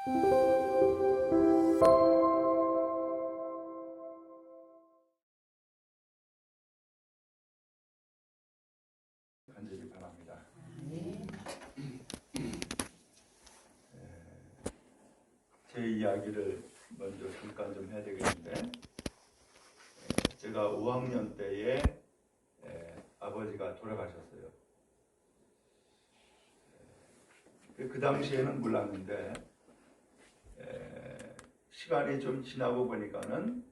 간절히 바랍니다. 제 이야기를 먼저 잠깐 좀 해야 되겠는데, 제가 5학년 때에 아버지가 돌아가셨어요. 그 당시에는 몰랐는데 시간이 좀 지나고 보니까는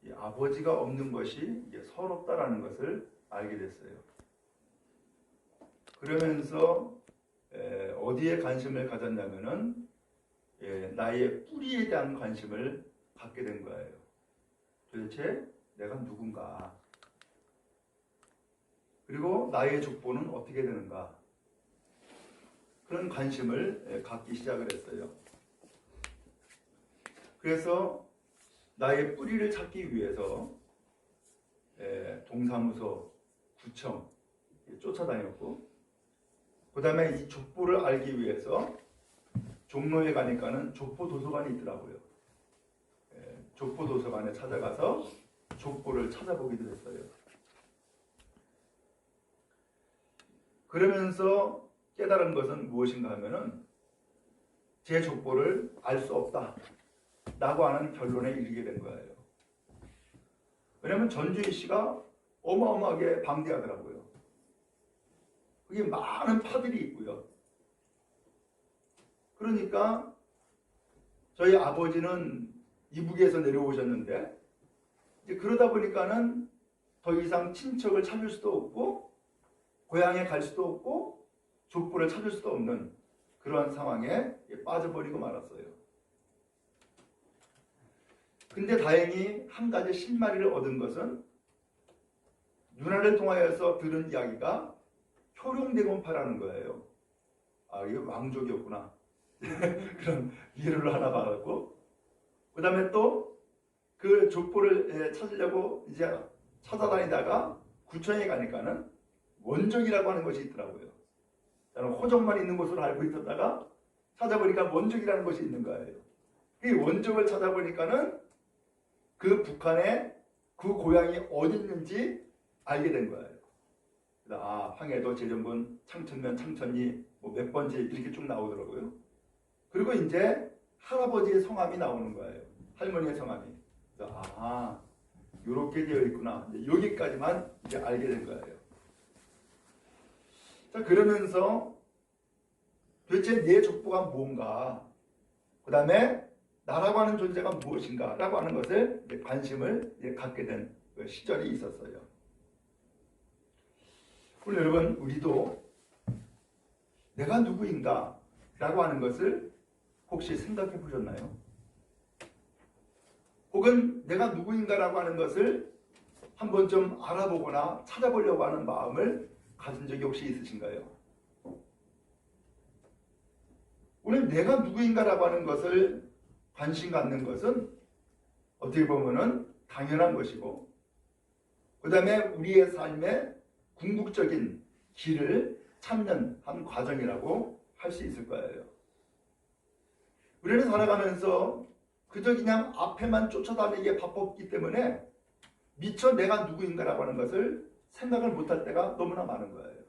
이 아버지가 없는 것이 이제 서럽다라는 것을 알게 됐어요. 그러면서 어디에 관심을 가졌냐면은 나의 뿌리에 대한 관심을 갖게 된 거예요. 도대체 내가 누군가? 그리고 나의 족보는 어떻게 되는가? 그런 관심을 갖기 시작을 했어요. 그래서 나의 뿌리를 찾기 위해서 동사무소, 구청 쫓아다녔고, 그 다음에 이 족보를 알기 위해서 종로에 가니까는 족보도서관이 있더라고요. 족보도서관에 찾아가서 족보를 찾아보기도 했어요. 그러면서 깨달은 것은 무엇인가 하면은 제 족보를 알 수 없다 라고 하는 결론에 이르게 된 거예요. 왜냐하면 전주희 씨가 어마어마하게 방대하더라고요. 그게 많은 파들이 있고요. 그러니까 저희 아버지는 이북에서 내려오셨는데, 이제 그러다 보니까는 더 이상 친척을 찾을 수도 없고 고향에 갈 수도 없고 족보를 찾을 수도 없는 그러한 상황에 빠져버리고 말았어요. 근데 다행히 한 가지 실마리를 얻은 것은 누나를 통하여서 들은 이야기가 효룡대공파라는 거예요. 아, 이게 왕족이었구나. 그런 이해를 하나 받았고, 그 다음에 또 그 족보를 찾으려고 이제 찾아다니다가 구청에 가니까는 원적이라고 하는 것이 있더라고요. 저는 호적만 있는 곳으로 알고 있었다가 찾아보니까 원적이라는 것이 있는 거예요. 이 원적을 찾아보니까는 그 북한에 그 고향이 어디 있는지 알게 된 거예요. 아, 황해도, 제정군, 창천면, 창천리 뭐 몇 번째 이렇게 쭉 나오더라고요. 그리고 이제 할아버지의 성함이 나오는 거예요. 할머니의 성함이. 아, 이렇게 되어 있구나. 이제 여기까지만 이제 알게 된 거예요. 자, 그러면서 도대체 내 족보가 뭔가, 그 다음에 나라고 하는 존재가 무엇인가 라고 하는 것을 관심을 갖게 된 시절이 있었어요. 오늘 여러분, 우리도 내가 누구인가 라고 하는 것을 혹시 생각해 보셨나요? 혹은 내가 누구인가 라고 하는 것을 한번 좀 알아보거나 찾아보려고 하는 마음을 가진 적이 혹시 있으신가요? 오늘 내가 누구인가 라고 하는 것을 관심 갖는 것은 어떻게 보면은 당연한 것이고, 그 다음에 우리의 삶의 궁극적인 길을 찾는 한 과정이라고 할 수 있을 거예요. 우리는 살아가면서 그저 그냥 앞에만 쫓아다니기에 바빴기 때문에 미처 내가 누구인가라고 하는 것을 생각을 못할 때가 너무나 많은 거예요.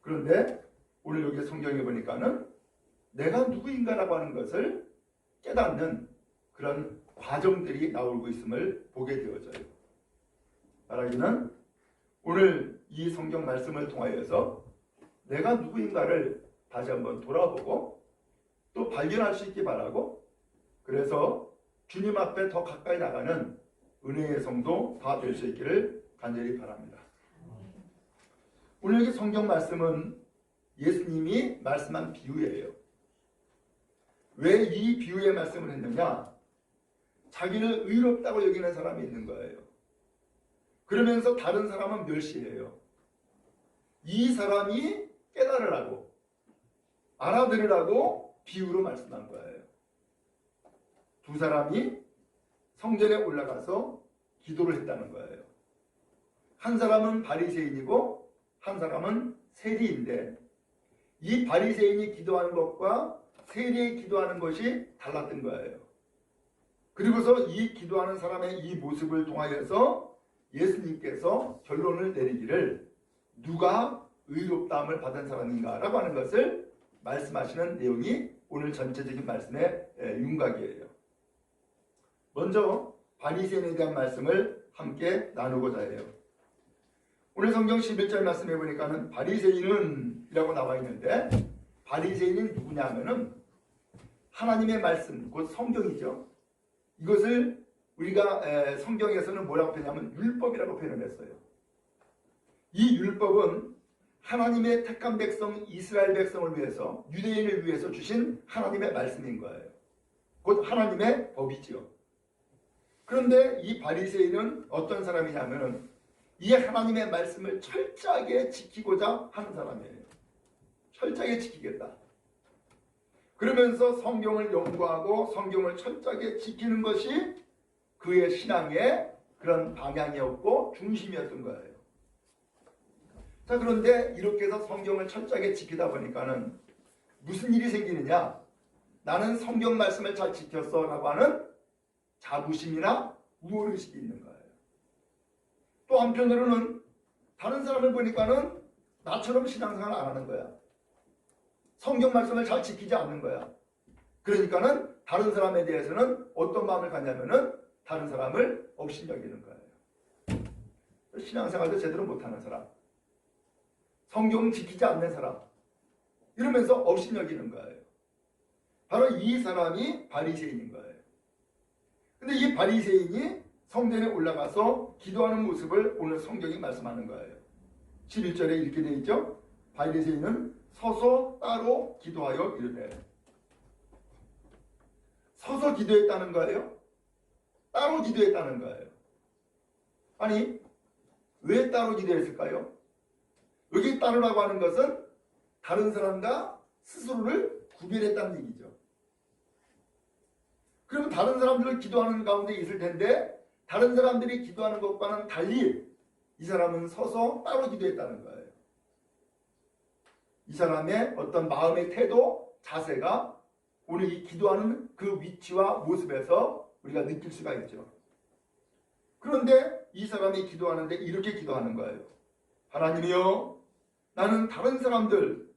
그런데 오늘 여기 성경에 보니까는 내가 누구인가라고 하는 것을 깨닫는 그런 과정들이 나오고 있음을 보게 되어져요. 말하기는 오늘 이 성경 말씀을 통하여서 내가 누구인가를 다시 한번 돌아보고 또 발견할 수 있기 바라고, 그래서 주님 앞에 더 가까이 나가는 은혜의 성도 다 될 수 있기를 간절히 바랍니다. 오늘 여기 성경 말씀은 예수님이 말씀한 비유예요. 왜 이 비유의 말씀을 했느냐? 자기를 의롭다고 여기는 사람이 있는 거예요. 그러면서 다른 사람은 멸시해요. 이 사람이 깨달으라고, 알아들으라고 비유로 말씀한 거예요. 두 사람이 성전에 올라가서 기도를 했다는 거예요. 한 사람은 바리새인이고 한 사람은 세리인데, 이 바리새인이 기도하는 것과 세리에 기도하는 것이 달랐던 거예요. 그리고서 이 기도하는 사람의 이 모습을 통하여서 예수님께서 결론을 내리기를 누가 의롭다함을 받은 사람인가 라고 하는 것을 말씀하시는 내용이 오늘 전체적인 말씀의 윤곽이에요. 먼저 바리새인에 대한 말씀을 함께 나누고자 해요. 오늘 성경 11절 말씀해 보니까는 바리새인은 이라고 나와 있는데, 바리새인이 누구냐 하면은 하나님의 말씀, 곧 성경이죠. 이것을 우리가 성경에서는 뭐라고 표현하면 율법이라고 표현을 했어요. 이 율법은 하나님의 택한 백성 이스라엘 백성을 위해서, 유대인을 위해서 주신 하나님의 말씀인 거예요. 곧 하나님의 법이지요. 그런데 이 바리새인은 어떤 사람이냐면은 이 하나님의 말씀을 철저하게 지키고자 하는 사람이에요. 철저하게 지키겠다. 그러면서 성경을 연구하고 성경을 철저하게 지키는 것이 그의 신앙의 그런 방향이었고 중심이었던 거예요. 자, 그런데 이렇게 해서 성경을 철저하게 지키다 보니까는 무슨 일이 생기느냐? 나는 성경 말씀을 잘 지켰어 라고 하는 자부심이나 우월의식이 있는 거예요. 또 한편으로는 다른 사람을 보니까는 나처럼 신앙생활을 안 하는 거야. 성경 말씀을 잘 지키지 않는 거야. 그러니까는 다른 사람에 대해서는 어떤 마음을 갖냐면은 다른 사람을 업신여기는 거예요. 신앙생활도 제대로 못하는 사람, 성경 지키지 않는 사람, 이러면서 업신여기는 거예요. 바로 이 사람이 바리새인인 거예요. 근데 이 바리새인이 성전에 올라가서 기도하는 모습을 오늘 성경이 말씀하는 거예요. 11절에 이렇게 되어 있죠. 바리새인은 서서 따로 기도하여 이르되. 서서 기도했다는 거예요? 따로 기도했다는 거예요? 아니, 왜 따로 기도했을까요? 여기 따르라고 하는 것은 다른 사람과 스스로를 구별했다는 얘기죠. 그러면 다른 사람들을 기도하는 가운데 있을 텐데 다른 사람들이 기도하는 것과는 달리 이 사람은 서서 따로 기도했다는 거예요. 이 사람의 어떤 마음의 태도, 자세가 오늘 이 기도하는 그 위치와 모습에서 우리가 느낄 수가 있죠. 그런데 이 사람이 기도하는데 이렇게 기도하는 거예요. 하나님이여, 나는 다른 사람들,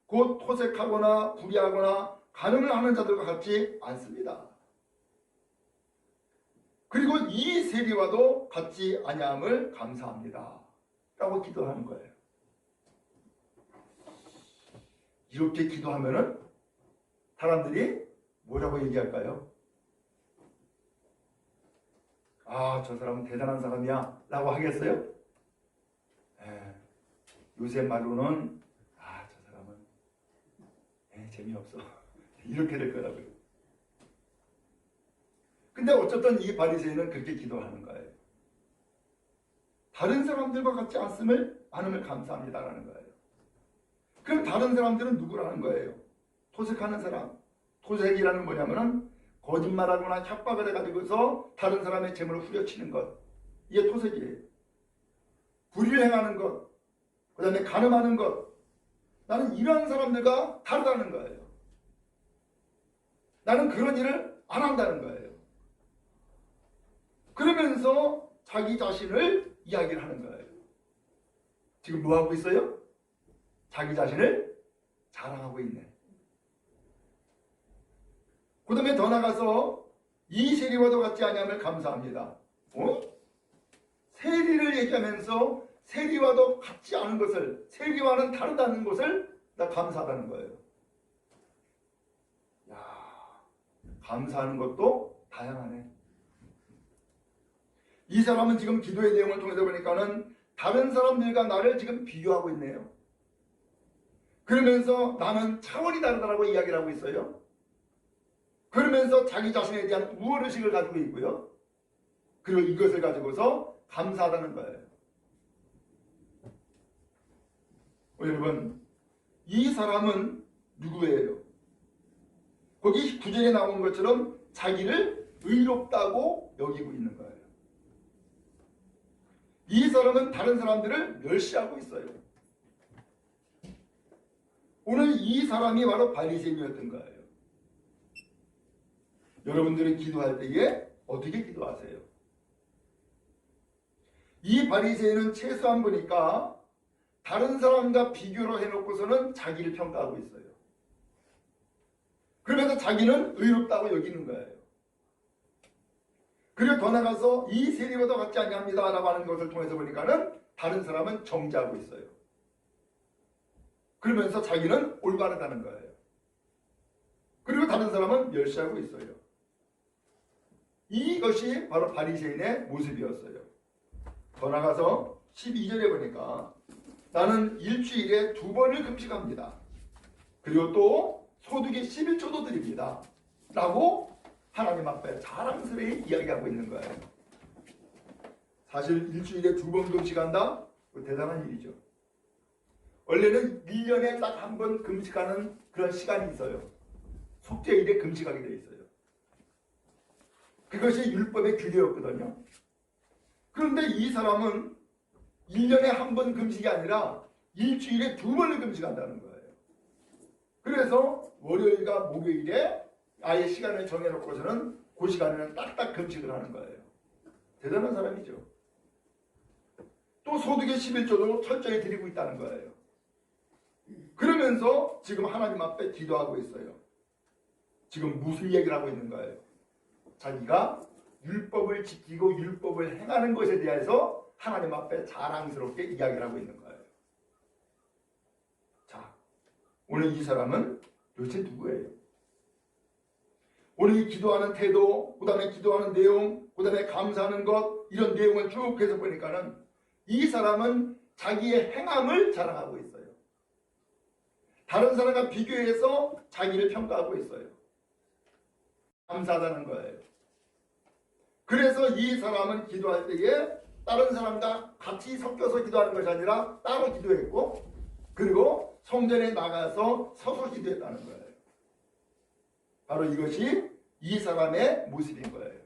곧 토색하거나 불의하거나 간음을 하는 자들과 같지 않습니다. 그리고 이 세리와도 같지 아니함을 감사합니다 라고 기도하는 거예요. 이렇게 기도하면은 사람들이 뭐라고 얘기할까요? 아, 저 사람은 대단한 사람이야 라고 하겠어요? 요새 말로는 아, 저 사람은 재미없어 이렇게 될 거라고요. 근데 어쨌든 이 바리새인은 그렇게 기도하는 거예요. 다른 사람들과 같지 않음을 감사합니다라는 거예요. 그럼 다른 사람들은 누구라는 거예요? 토색하는 사람. 토색이라는 뭐냐면은 거짓말하거나 협박을 해가지고서 다른 사람의 재물을 후려치는 것. 이게 토색이에요. 불의를 행하는 것. 그 다음에 간음하는 것. 나는 이런 사람들과 다르다는 거예요. 나는 그런 일을 안 한다는 거예요. 그러면서 자기 자신을 이야기를 하는 거예요. 지금 뭐 하고 있어요? 자기 자신을 자랑하고 있네. 그 다음에 더 나가서 이 세리와도 같지 아니함을 감사합니다. 세리를 얘기하면서 세리와도 같지 않은 것을, 세리와는 다르다는 것을 나 감사하다는 거예요. 야, 감사하는 것도 다양하네. 이 사람은 지금 기도의 내용을 통해서 보니까는 다른 사람들과 나를 지금 비교하고 있네요. 그러면서 나는 차원이 다르다라고 이야기를 하고 있어요. 그러면서 자기 자신에 대한 우월의식을 가지고 있고요. 그리고 이것을 가지고서 감사하다는 거예요. 여러분, 이 사람은 누구예요? 거기 9절에 나오는 것처럼 자기를 의롭다고 여기고 있는 거예요. 이 사람은 다른 사람들을 멸시하고 있어요. 오늘 이 사람이 바로 바리새인이었던 거예요. 여러분들이 기도할 때에 어떻게 기도하세요? 이 바리새인은 최소한 보니까 다른 사람과 비교를 해놓고서는 자기를 평가하고 있어요. 그러면서 자기는 의롭다고 여기는 거예요. 그리고 더 나가서 이 세리보다 같지 아니합니다 라고 하는 것을 통해서 보니까는 다른 사람은 정죄하고 있어요. 그러면서 자기는 올바르다는 거예요. 그리고 다른 사람은 멸시하고 있어요. 이것이 바로 바리새인의 모습이었어요. 더 나가서 12절에 보니까 나는 일주일에 2번을 금식합니다. 그리고 또 소득의 11조도 드립니다. 라고 하나님 앞에 자랑스레 이야기하고 있는 거예요. 사실 일주일에 2번 금식한다? 대단한 일이죠. 원래는 1년에 딱 1번 금식하는 그런 시간이 있어요. 속죄일에 금식하게 되어 있어요. 그것이 율법의 규례였거든요. 그런데 이 사람은 1년에 1번 금식이 아니라 일주일에 2번을 금식한다는 거예요. 그래서 월요일과 목요일에 아예 시간을 정해놓고서는 그 시간에는 딱딱 금식을 하는 거예요. 대단한 사람이죠. 또 소득의 11조도 철저히 드리고 있다는 거예요. 그러면서 지금 하나님 앞에 기도하고 있어요. 지금 무슨 얘기를 하고 있는 거예요? 자기가 율법을 지키고 율법을 행하는 것에 대해서 하나님 앞에 자랑스럽게 이야기를 하고 있는 거예요. 자, 오늘 이 사람은 도대체 누구예요? 오늘 이 기도하는 태도, 그 다음에 기도하는 내용, 그 다음에 감사하는 것, 이런 내용을 쭉 해서 보니까는 이 사람은 자기의 행함을 자랑하고 있어요. 다른 사람과 비교해서 자기를 평가하고 있어요. 감사하다는 거예요. 그래서 이 사람은 기도할 때에 다른 사람과 같이 섞여서 기도하는 것이 아니라 따로 기도했고, 그리고 성전에 나가서 서서 기도했다는 거예요. 바로 이것이 이 사람의 모습인 거예요.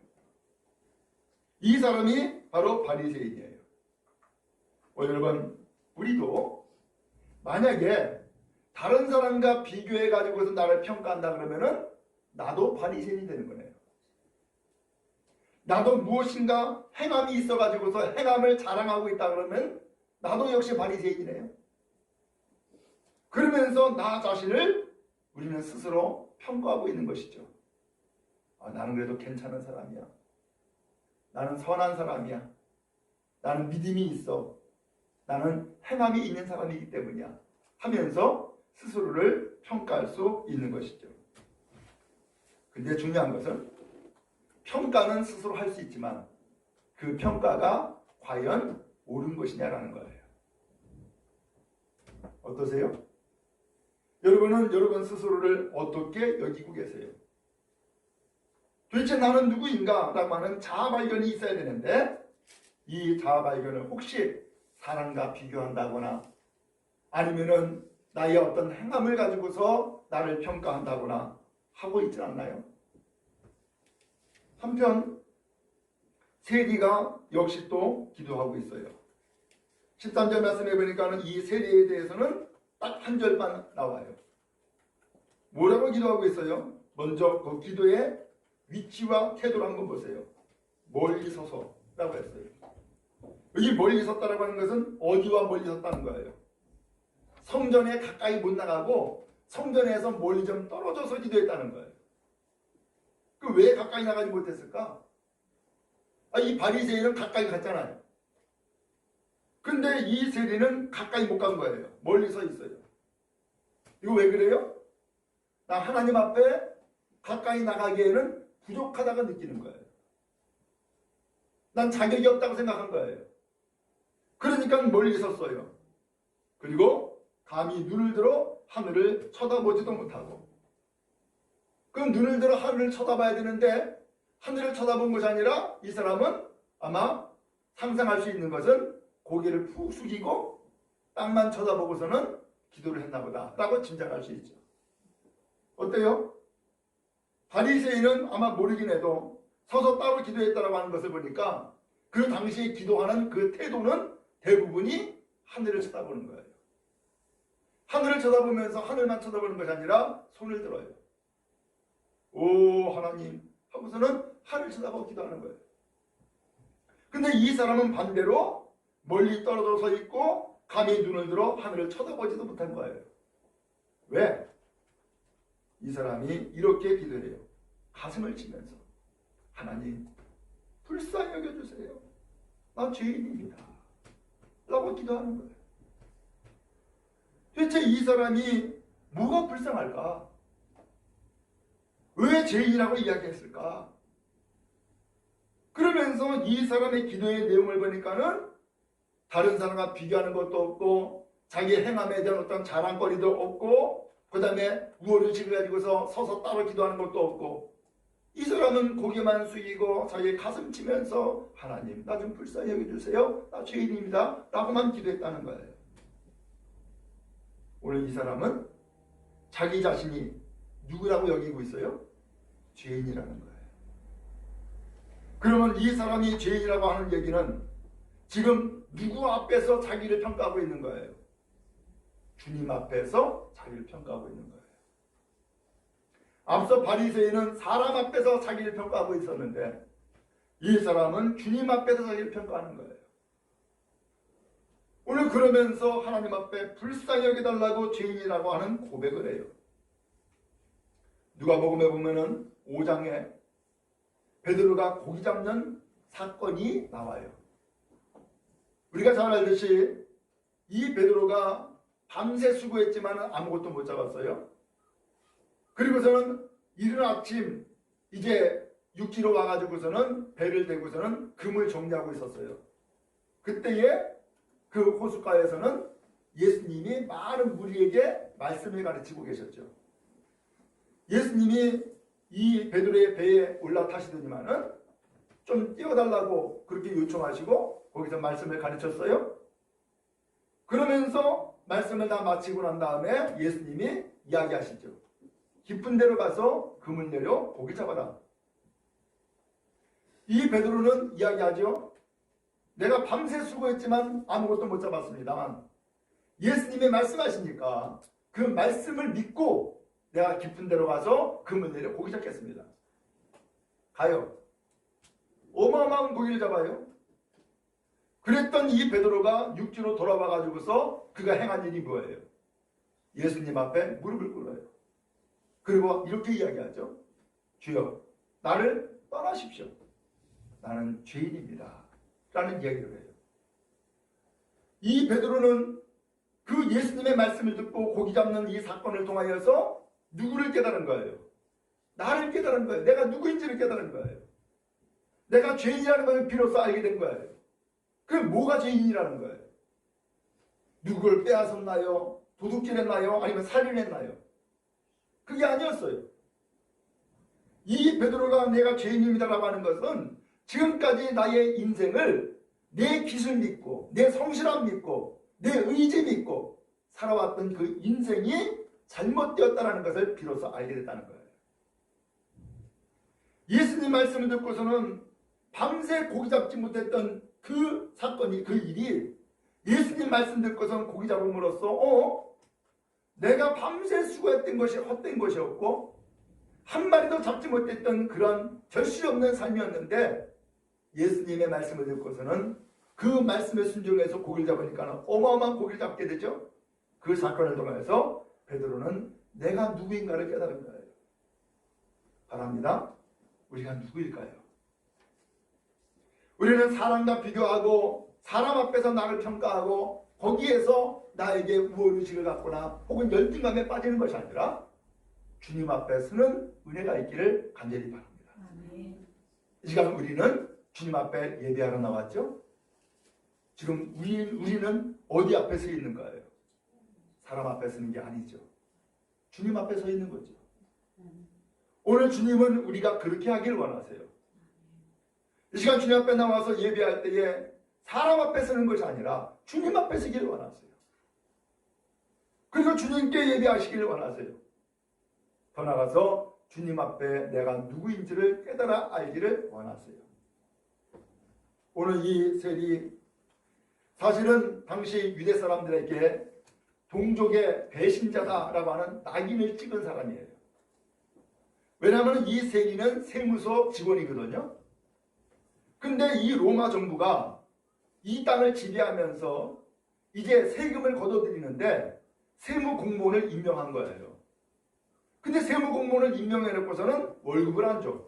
이 사람이 바로 바리새인이에요. 여러분, 우리도 만약에 다른 사람과 비교해 가지고서 나를 평가한다 그러면은 나도 바리새인이 되는 거네요. 나도 무엇인가 행함이 있어 가지고서 행함을 자랑하고 있다 그러면 나도 역시 바리새인이네요. 그러면서 나 자신을 우리는 스스로 평가하고 있는 것이죠. 나는 그래도 괜찮은 사람이야. 나는 선한 사람이야. 나는 믿음이 있어. 나는 행함이 있는 사람이기 때문이야. 하면서 스스로를 평가할 수 있는 것이죠. 근데 중요한 것은 평가는 스스로 할 수 있지만 그 평가가 과연 옳은 것이냐라는 거예요. 어떠세요? 여러분은 여러분 스스로를 어떻게 여기고 계세요? 도대체 나는 누구인가? 라고 하는 자아 발견이 있어야 되는데 이 자아 발견을 혹시 사람과 비교한다거나 아니면은 나의 어떤 행함을 가지고서 나를 평가한다거나 하고 있지 않나요? 한편 세리가 역시 또 기도하고 있어요. 13절 말씀해 보니까는 이 세리에 대해서는 딱 한 절만 나와요. 뭐라고 기도하고 있어요? 먼저 그 기도의 위치와 태도를 한번 보세요. 멀리 서서라고 했어요. 여기 멀리 섰다라고 하는 것은 어디와 멀리 섰다는 거예요? 성전에 가까이 못 나가고 성전에서 멀리 좀 떨어져서 기도했다는 거예요. 그 왜 가까이 나가지 못했을까? 이 바리새인은 가까이 갔잖아요. 근데 이 세리는 가까이 못 간 거예요. 멀리 서 있어요. 이거 왜 그래요? 나 하나님 앞에 가까이 나가기에는 부족하다고 느끼는 거예요. 난 자격이 없다고 생각한 거예요. 그러니까 멀리 섰어요. 그리고 감히 눈을 들어 하늘을 쳐다보지도 못하고, 그럼 눈을 들어 하늘을 쳐다봐야 되는데 하늘을 쳐다본 것이 아니라 이 사람은 아마 상상할 수 있는 것은 고개를 푹 숙이고 땅만 쳐다보고서는 기도를 했나 보다 라고 짐작할 수 있죠. 어때요? 바리새인은 아마 모르긴 해도 서서 따로 기도했다라고 하는 것을 보니까 그 당시에 기도하는 그 태도는 대부분이 하늘을 쳐다보는 거예요. 하늘을 쳐다보면서 하늘만 쳐다보는 것이 아니라 손을 들어요. 오 하나님 하고 하고서는 하늘 쳐다보고 기도하는 거예요. 근데 이 사람은 반대로 멀리 떨어져 서 있고 감히 눈을 들어 하늘을 쳐다보지도 못한 거예요. 왜? 이 사람이 이렇게 기도를 해요. 가슴을 치면서 하나님 불쌍히 여겨주세요. 나 죄인입니다. 라고 기도하는 거예요. 도대체 이 사람이 뭐가 불쌍할까? 왜 죄인이라고 이야기했을까? 그러면서 이 사람의 기도의 내용을 보니까는 다른 사람과 비교하는 것도 없고 자기 행함에 대한 어떤 자랑거리도 없고 그 다음에 우월의식을 가지고서 서서 따로 기도하는 것도 없고 이 사람은 고개만 숙이고 자기 가슴 치면서 하나님 나 좀 불쌍히 여겨주세요. 나 죄인입니다. 라고만 기도했다는 거예요. 오늘 이 사람은 자기 자신이 누구라고 여기고 있어요? 죄인이라는 거예요. 그러면 이 사람이 죄인이라고 하는 얘기는 지금 누구 앞에서 자기를 평가하고 있는 거예요? 주님 앞에서 자기를 평가하고 있는 거예요. 앞서 바리새인은 사람 앞에서 자기를 평가하고 있었는데 이 사람은 주님 앞에서 자기를 평가하는 거예요. 오늘 그러면서 하나님 앞에 불쌍히 여겨달라고 죄인이라고 하는 고백을 해요. 누가복음에 보면은 5장에 베드로가 고기 잡는 사건이 나와요. 우리가 잘 알듯이 이 베드로가 밤새 수고했지만 아무것도 못 잡았어요. 그리고서는 이른 아침 이제 육지로 와가지고서는 배를 대고서는 금을 정리하고 있었어요. 그때에 그 호숫가에서는 예수님이 많은 무리에게 말씀을 가르치고 계셨죠. 예수님이 이 베드로의 배에 올라타시더니만은 좀 띄워달라고 그렇게 요청하시고 거기서 말씀을 가르쳤어요. 그러면서 말씀을 다 마치고 난 다음에 예수님이 이야기하시죠. 깊은 데로 가서 금을 내려 고기 잡아라. 이 베드로는 이야기하죠. 내가 밤새 수고했지만 아무것도 못 잡았습니다만 예수님이 말씀하시니까 그 말씀을 믿고 내가 깊은 데로 가서 금을 내려 고기 잡겠습니다. 가요. 어마어마한 고기를 잡아요. 그랬던 이 베드로가 육지로 돌아와 가지고서 그가 행한 일이 뭐예요? 예수님 앞에 무릎을 꿇어요. 그리고 이렇게 이야기하죠. 주여 나를 떠나십시오. 나는 죄인입니다. 라는 이야기를 해요. 이 베드로는 그 예수님의 말씀을 듣고 고기 잡는 이 사건을 통하여서 누구를 깨달은 거예요? 나를 깨달은 거예요. 내가 누구인지를 깨달은 거예요. 내가 죄인이라는 것을 비로소 알게 된 거예요. 그럼 뭐가 죄인이라는 거예요? 누구를 빼앗았나요? 도둑질했나요? 아니면 살인했나요? 그게 아니었어요. 이 베드로가 내가 죄인입니다라고 하는 것은 지금까지 나의 인생을 내 기술 믿고 내 성실함 믿고 내 의지 믿고 살아왔던 그 인생이 잘못되었다는 것을 비로소 알게 됐다는 거예요. 예수님 말씀을 듣고서는 밤새 고기 잡지 못했던 그 사건이 그 일이 예수님 말씀 듣고서는 고기 잡음으로써 내가 밤새 수고했던 것이 헛된 것이었고 한 마리도 잡지 못했던 그런 결실없는 삶이었는데 예수님의 말씀을 듣고서는 그 말씀에 순종해서 고기를 잡으니까 어마어마한 고기를 잡게 되죠. 그 사건을 통해서 베드로는 내가 누구인가를 깨달은 거예요. 바랍니다. 우리가 누구일까요? 우리는 사람과 비교하고 사람 앞에서 나를 평가하고 거기에서 나에게 우월의식을 갖거나 혹은 열등감에 빠지는 것이 아니라 주님 앞에 서는 은혜가 있기를 간절히 바랍니다. 이 시간 우리는 주님 앞에 예배하러 나왔죠? 지금 우리는 어디 앞에 서 있는 거예요? 사람 앞에 서는 게 아니죠. 주님 앞에 서 있는 거죠. 오늘 주님은 우리가 그렇게 하길 원하세요. 이 시간 주님 앞에 나와서 예배할 때에 사람 앞에 서는 것이 아니라 주님 앞에 서기를 원하세요. 그리고 주님께 예배하시기를 원하세요. 더 나아가서 주님 앞에 내가 누구인지를 깨달아 알기를 원하세요. 오늘 이 셀이 사실은 당시 유대 사람들에게 동족의 배신자다라고 하는 낙인을 찍은 사람이에요. 왜냐하면 이 세리는 세무서 직원이거든요. 근데 이 로마 정부가 이 땅을 지배하면서 이제 세금을 걷어들이는데 세무 공무원을 임명한 거예요. 근데 세무 공무원을 임명해놓고서는 월급을 안 줘.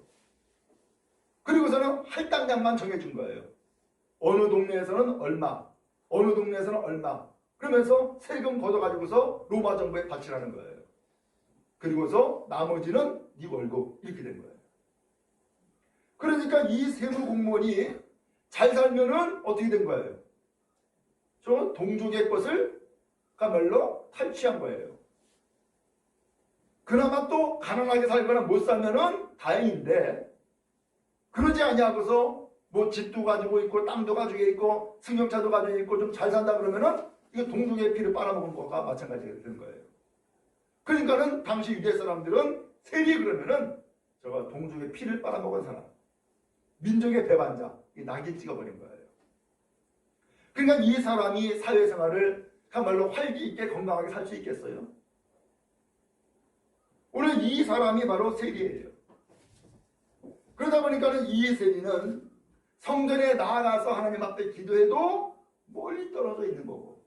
그리고서는 할당량만 정해준 거예요. 어느 동네에서는 얼마, 어느 동네에서는 얼마. 그러면서 세금 걷어가지고서 로마 정부에 바치라는 거예요. 그리고서 나머지는 네 월급 이렇게 된 거예요. 그러니까 이 세무 공무원이 잘 살면은 어떻게 된 거예요? 저 동족의 것을 그야말로 탈취한 거예요. 그나마 또 가난하게 살거나 못 살면은 다행인데 그러지 아니하고서 뭐 집도 가지고 있고 땅도 가지고 있고 승용차도 가지고 있고 좀 잘 산다 그러면은 이거 동족의 피를 빨아먹은 것과 마찬가지가 되는 거예요. 그러니까는 당시 유대 사람들은 세리 그러면은 저거 동족의 피를 빨아먹은 사람, 민족의 배반자, 낙인 찍어버린 거예요. 그러니까 이 사람이 사회생활을 그야말로 활기 있게 건강하게 살 수 있겠어요? 오늘 이 사람이 바로 세리예요. 그러다 보니까는 이 세리는 성전에 나아가서 하나님 앞에 기도해도 멀리 떨어져 있는 거고,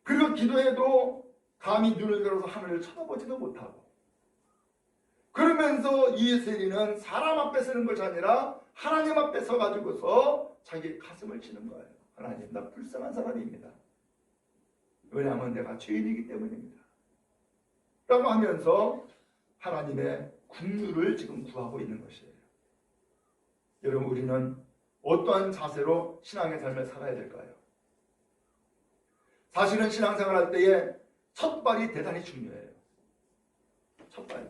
그리고 기도해도 감히 눈을 들어서 하늘을 쳐다보지도 못하고, 그러면서 이 세리는 사람 앞에 서는 것이 아니라 하나님 앞에 서가지고서 자기 가슴을 치는 거예요. 하나님, 나 불쌍한 사람입니다. 왜냐하면 내가 죄인이기 때문입니다. 라고 하면서 하나님의 긍휼을 지금 구하고 있는 것이에요. 여러분, 우리는 어떠한 자세로 신앙의 삶을 살아야 될까요? 사실은 신앙생활 할 때에 첫 발이 대단히 중요해요. 첫 발.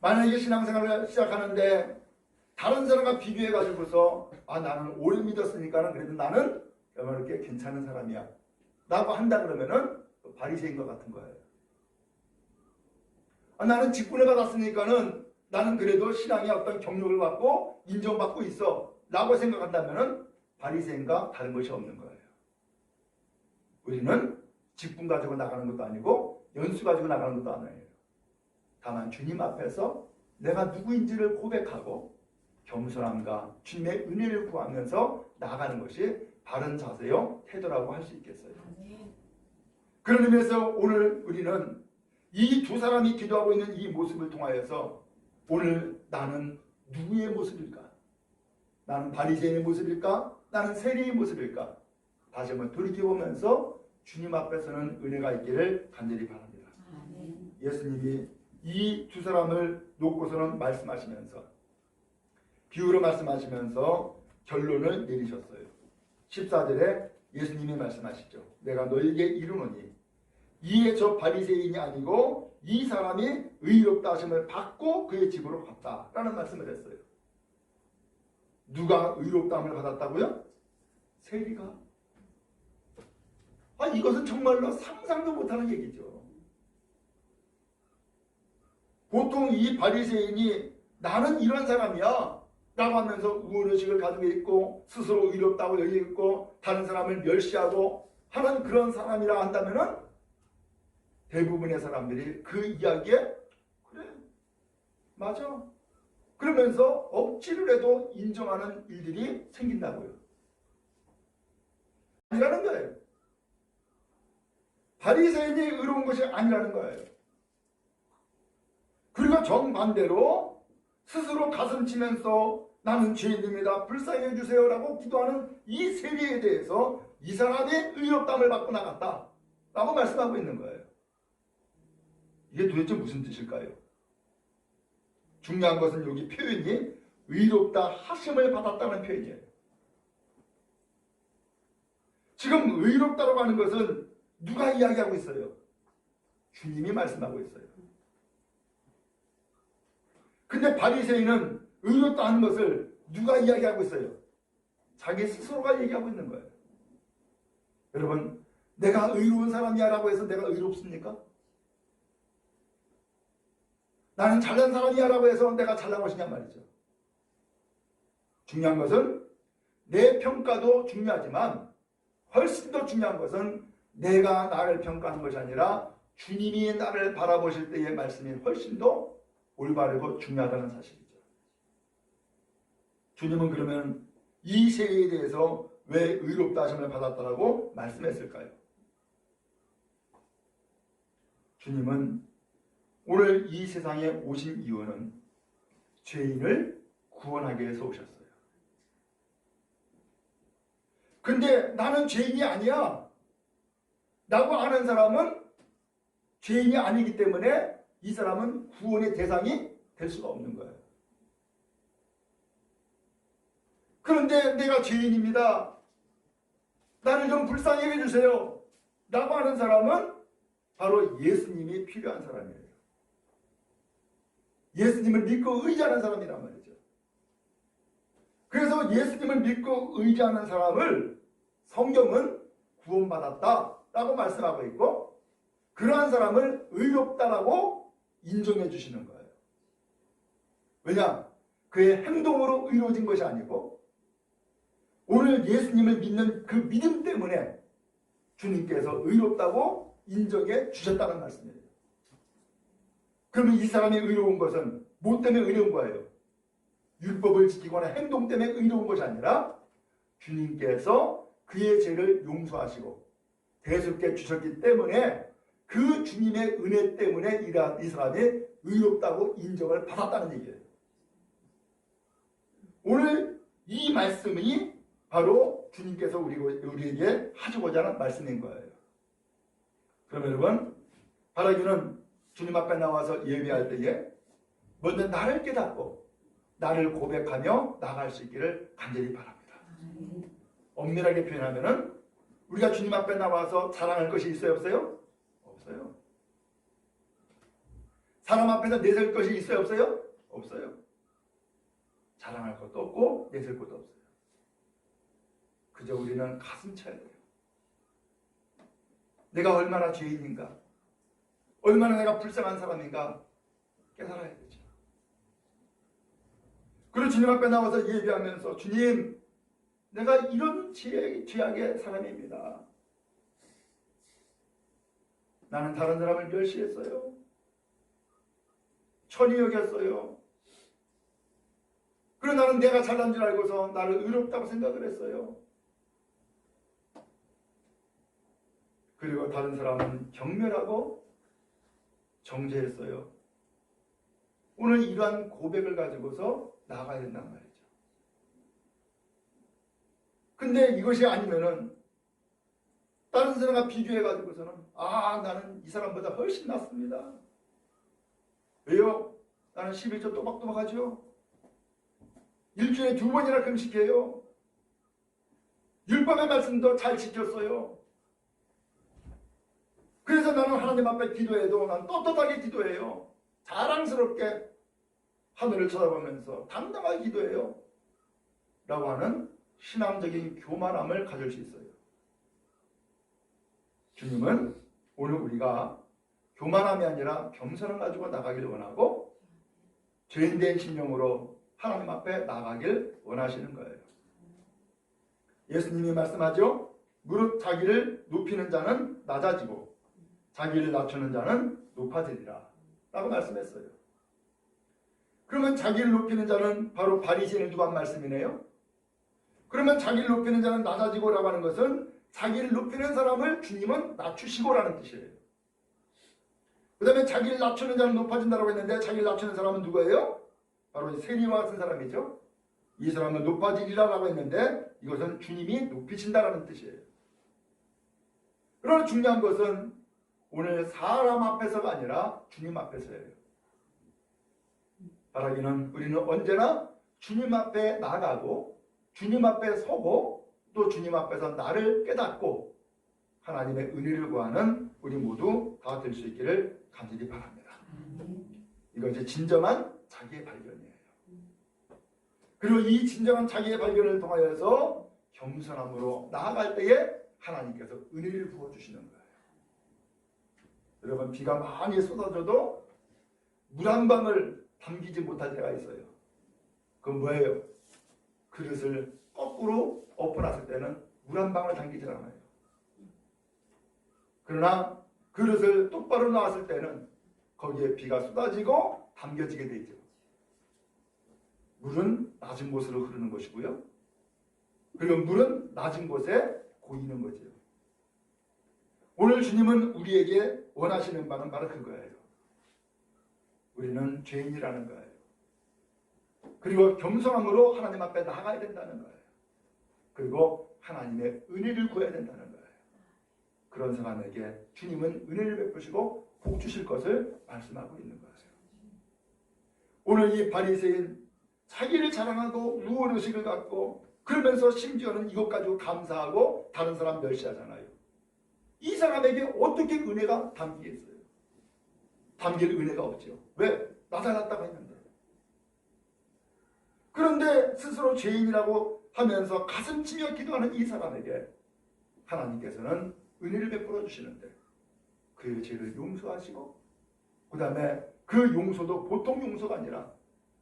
만약에 신앙생활을 시작하는데 다른 사람과 비교해가지고서 나는 오래 믿었으니까는 그래도 나는 이렇게 괜찮은 사람이야 라고 한다 그러면은 바리새인 것 같은 거예요. 나는 직분을 받았으니까는 나는 그래도 신앙의 어떤 경력을 받고 인정받고 있어 라고 생각한다면은 바리새인과 다른 것이 없는 거예요. 우리는 직분 가지고 나가는 것도 아니고 연수 가지고 나가는 것도 아니에요. 다만 주님 앞에서 내가 누구인지를 고백하고 겸손함과 주님의 은혜를 구하면서 나아가는 것이 바른 자세요 태도라고 할 수 있겠어요. 그런 의미에서 오늘 우리는 이 두 사람이 기도하고 있는 이 모습을 통하여서 오늘 나는 누구의 모습일까? 나는 바리새인의 모습일까? 나는 세리의 모습일까? 다시 한번 돌이켜보면서 주님 앞에서는 은혜가 있기를 간절히 바랍니다. 예수님이 이 두 사람을 놓고서는 말씀하시면서 비유로 말씀하시면서 결론을 내리셨어요. 14절에 예수님이 말씀하시죠. 내가 너에게 이르노니 이에 저 바리새인이 아니고 이 사람이 의롭다 하심을 받고 그의 집으로 갔다 라는 말씀을 했어요. 누가 의롭다함을 받았다고요? 세리가. 이것은 정말로 상상도 못하는 얘기죠. 보통 이 바리새인이 나는 이런 사람이야 라고 하면서 우월의식을 가지고 있고 스스로 의롭다고 여기고 있고 다른 사람을 멸시하고 하는 그런 사람이라 한다면은 대부분의 사람들이 그 이야기에 그래 맞아 그러면서 억지를 해도 인정하는 일들이 생긴다고요. 아니라는 거예요. 바리새인이 의로운 것이 아니라는 거예요. 그리고 정반대로 스스로 가슴 치면서 나는 죄인입니다. 불쌍히 해주세요 라고 기도하는 이 세리에 대해서 이 사람이 의롭다함을 받고 나갔다 라고 말씀하고 있는 거예요. 이게 도대체 무슨 뜻일까요? 중요한 것은 여기 표현이 의롭다 하심을 받았다는 표현이에요. 지금 의롭다라고 하는 것은 누가 이야기하고 있어요? 주님이 말씀하고 있어요. 근데 바리새인은 의롭다 하는 것을 누가 이야기하고 있어요? 자기 스스로가 얘기하고 있는 거예요. 여러분, 내가 의로운 사람이야 라고 해서 내가 의롭습니까? 나는 잘난 사람이야 라고 해서 내가 잘난 것이냐 말이죠. 중요한 것은 내 평가도 중요하지만 훨씬 더 중요한 것은 내가 나를 평가하는 것이 아니라 주님이 나를 바라보실 때의 말씀이 훨씬 더 올바르고 중요하다는 사실이죠. 주님은 그러면 이 세계에 대해서 왜 의롭다 하심을 받았다라고 말씀했을까요? 주님은 오늘 이 세상에 오신 이유는 죄인을 구원하기 위해서 오셨어요. 근데 나는 죄인이 아니야 라고 하는 사람은 죄인이 아니기 때문에 이 사람은 구원의 대상이 될 수가 없는 거예요. 그런데 내가 죄인입니다, 나를 좀 불쌍히 해주세요 라고 하는 사람은 바로 예수님이 필요한 사람이에요. 예수님을 믿고 의지하는 사람이란 말이죠. 그래서 예수님을 믿고 의지하는 사람을 성경은 구원받았다라고 말씀하고 있고, 그러한 사람을 의롭다라고 인정해 주시는 거예요. 왜냐? 그의 행동으로 의로워진 것이 아니고 오늘 예수님을 믿는 그 믿음 때문에 주님께서 의롭다고 인정해 주셨다는 말씀이에요. 그러면 이 사람이 의로운 것은 뭐 때문에 의로운 거예요? 율법을 지키거나 행동 때문에 의로운 것이 아니라 주님께서 그의 죄를 용서하시고 대속해 주셨기 때문에 그 주님의 은혜 때문에 이 사람이 의롭다고 인정을 받았다는 얘기예요. 오늘 이 말씀이 바로 주님께서 우리에게 하시고자 하는 말씀인 거예요. 그럼 여러분, 바라기는 주님 앞에 나와서 예배할 때에 먼저 나를 깨닫고 나를 고백하며 나갈 수 있기를 간절히 바랍니다. 엄밀하게 표현하면은 우리가 주님 앞에 나와서 자랑할 것이 있어요, 없어요? 없어요. 사람 앞에서 내세울 것이 있어요, 없어요? 없어요. 자랑할 것도 없고 내세울 것도 없어요. 그저 우리는 가슴 쳐야 돼요. 내가 얼마나 죄인인가, 얼마나 내가 불쌍한 사람인가 깨달아야 되죠. 그리고 주님 앞에 나와서 예배하면서 주님, 내가 이런 죄악의 사람입니다. 나는 다른 사람을 멸시했어요. 천히 여겼어요. 그리고 나는 내가 잘난 줄 알고서 나를 의롭다고 생각을 했어요. 그리고 다른 사람은 경멸하고 정죄했어요. 오늘 이러한 고백을 가지고서 나가야 된단 말이죠. 근데 이것이 아니면은 다른 사람과 비교해 가지고서는 나는 이 사람보다 훨씬 낫습니다. 왜요? 나는 11조 또박또박 하죠. 일주일에 2번이나 금식해요. 율법의 말씀도 잘 지켰어요. 그래서 나는 하나님 앞에 기도해도 난 떳떳하게 기도해요. 자랑스럽게 하늘을 쳐다보면서 당당하게 기도해요 라고 하는 신앙적인 교만함을 가질 수 있어요. 주님은 오늘 우리가 교만함이 아니라 겸손을 가지고 나가길 원하고 죄인된 심령으로 하나님 앞에 나가길 원하시는 거예요. 예수님이 말씀하죠. 무릇 자기를 높이는 자는 낮아지고 자기를 낮추는 자는 높아지리라 라고 말씀했어요. 그러면 자기를 높이는 자는 바로 바리새인을 두고 한 말씀이네요. 그러면 자기를 높이는 자는 낮아지고 라고 하는 것은 자기를 높이는 사람을 주님은 낮추시고 라는 뜻이에요. 그 다음에 자기를 낮추는 자는 높아진다고 했는데 자기를 낮추는 사람은 누구예요? 바로 세리와 같은 사람이죠. 이 사람은 높아지리라고 했는데 이것은 주님이 높이신다라는 뜻이에요. 그러나 중요한 것은 오늘 사람 앞에서가 아니라 주님 앞에서예요. 바라기는 우리는 언제나 주님 앞에 나가고 주님 앞에 서고 또 주님 앞에서 나를 깨닫고 하나님의 은혜를 구하는 우리 모두 다 될 수 있기를 간절히 바랍니다. 이것이 진정한 자기의 발견이에요. 그리고 이 진정한 자기의 발견을 통하여서 겸손함으로 나아갈 때에 하나님께서 은혜를 부어주시는 거예요. 여러분, 비가 많이 쏟아져도 물 한 방울 담기지 못할 때가 있어요. 그건 뭐예요? 그릇을 거꾸로 엎어놨을 때는 물 한 방울 담기지 않아요. 그러나 그릇을 똑바로 놨을 때는 거기에 비가 쏟아지고 담겨지게 되죠. 물은 낮은 곳으로 흐르는 것이고요. 그리고 물은 낮은 곳에 고이는 거죠. 오늘 주님은 우리에게 원하시는 바는 바로 그거예요. 우리는 죄인이라는 거예요. 그리고 겸손함으로 하나님 앞에 나가야 된다는 거예요. 그리고 하나님의 은혜를 구해야 된다는 거예요. 그런 사람에게 주님은 은혜를 베푸시고 복 주실 것을 말씀하고 있는 거예요. 오늘 이 바리새인 자기를 자랑하고 무엇의식을 갖고 그러면서 심지어는 이것 가지고 감사하고 다른 사람 멸시하잖아요. 이 사람에게 어떻게 은혜가 담기겠어요? 담길 은혜가 없죠. 왜? 나타났다고 했는데. 그런데 스스로 죄인이라고 하면서 가슴 치며 기도하는 이 사람에게 하나님께서는 은혜를 베풀어 주시는데 그의 죄를 용서하시고 그 다음에 그 용서도 보통 용서가 아니라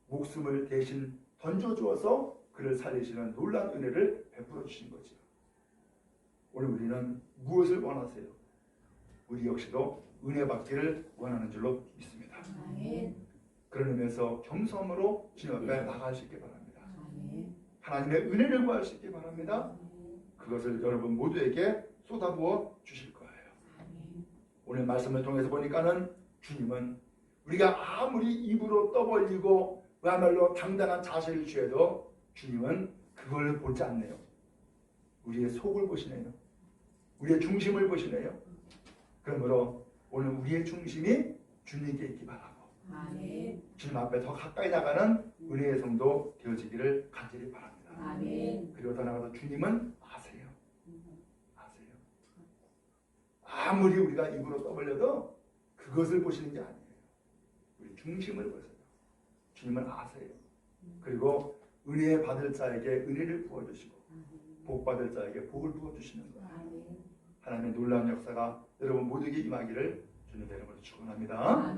목숨을 대신 던져주어서 그를 살리시는 놀라운 은혜를 베풀어 주신 거죠. 오늘 우리는 무엇을 원하세요? 우리 역시도 은혜 받기를 원하는 줄로 믿습니다. 그런 의미에서 겸손으로 주님 앞에 나갈 수 있기 바랍니다. 하나님의 은혜를 구할 수 있기 바랍니다. 그것을 여러분 모두에게 쏟아부어 주실 거예요. 오늘 말씀을 통해서 보니까는 주님은 우리가 아무리 입으로 떠벌리고 그야말로 당당한 자세를 취해도 주님은 그걸 보지 않네요. 우리의 속을 보시네요. 우리의 중심을 보시네요. 그러므로 오늘 우리의 중심이 주님께 있기 바라고 주님 앞에 더 가까이 나가는 은혜의 성도 되어지기를 간절히 바랍니다. 그리고 더 나아가서 주님은 아세요. 아세요. 아무리 우리가 입으로 떠벌려도 그것을 보시는 게 아니에요. 우리 중심을 보세요. 주님은 아세요. 그리고 은혜 받을 자에게 은혜를 부어주시고 복 받을 자에게 복을 부어주시는 거예요. 하나님의 놀라운 역사가 여러분 모두에게 임하기를 주님의 이름으로 축원합니다.